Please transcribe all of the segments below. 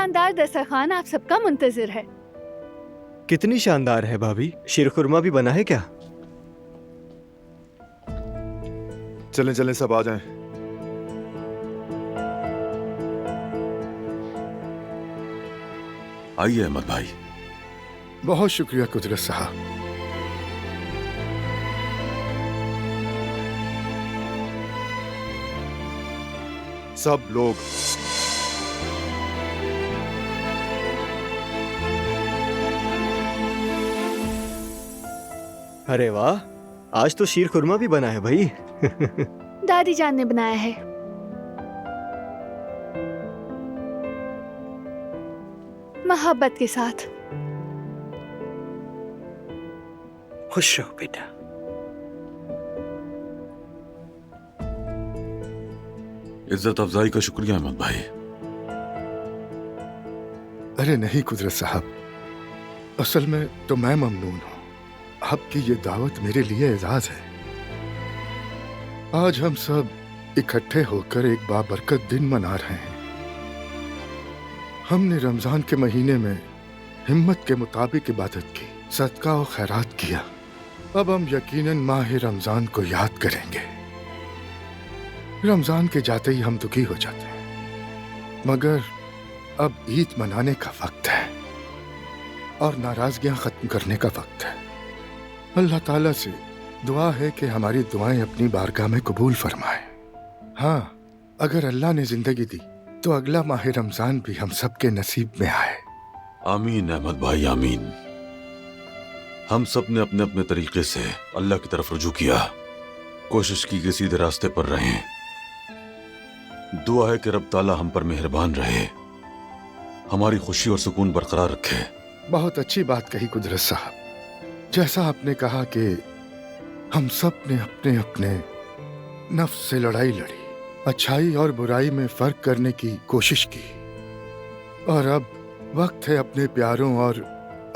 शानदार दस्तरखान आप सबका मुंतजिर है। कितनी शानदार है भाभी, शीरखुरमा भी बना है क्या? चलें चलें, सब आ जाएं। आइए अहमद भाई। बहुत शुक्रिया कुदरत साहब। सब लोग अरे वाह, आज तो शीरखुरमा भी बना है भाई। दादी जान ने बनाया है। मोहब्बत के साथ। खुश रहो बेटा। इज्जत अफजाई का शुक्रिया अहमद भाई। अरे नहीं कुदरत साहब, असल में तो मैं ममनून हूं। आपकी ये दावत मेरे लिए एजाज है। आज हम सब इकट्ठे होकर एक बाबरकत दिन मना रहे हैं। हमने रमजान के महीने में हिम्मत के मुताबिक इबादत की, सदका और खैरात किया। अब हम यकीनन माह रमजान को याद करेंगे। रमजान के जाते ही हम दुखी हो जाते हैं, मगर अब ईद मनाने का वक्त है और नाराजगियां खत्म करने का वक्त है। अल्लाह ताला से दुआ है कि हमारी दुआएं अपनी बारगाह में कबूल फरमाए। हाँ, अगर अल्लाह ने जिंदगी दी तो अगला माह रमजान भी हम सब के नसीब में आए। आमीन अहमद भाई, आमीन। हम सब ने अपने अपने तरीके से अल्लाह की तरफ रुजू किया, कोशिश की कि सीधे रास्ते पर रहें। दुआ है कि रब ताला हम पर मेहरबान रहे, हमारी खुशी और सुकून बरकरार रखे। बहुत अच्छी बात कही कुदरत साहब। जैसा आपने कहा कि हम सब ने अपने अपने नफ्स से लड़ाई लड़ी, अच्छाई और बुराई में फर्क करने की कोशिश की, और अब वक्त है अपने प्यारों और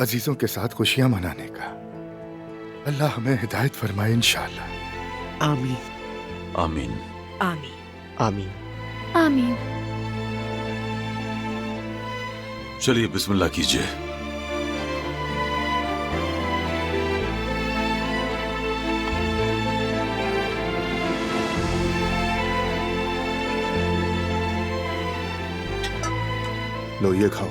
अजीजों के साथ खुशियां मनाने का। अल्लाह हमें हिदायत फरमाए इंशाअल्लाह। आमीन आमीन आमीन आमीन आमीन। चलिए बिस्मिल्लाह कीजिए। लो ये खाओ।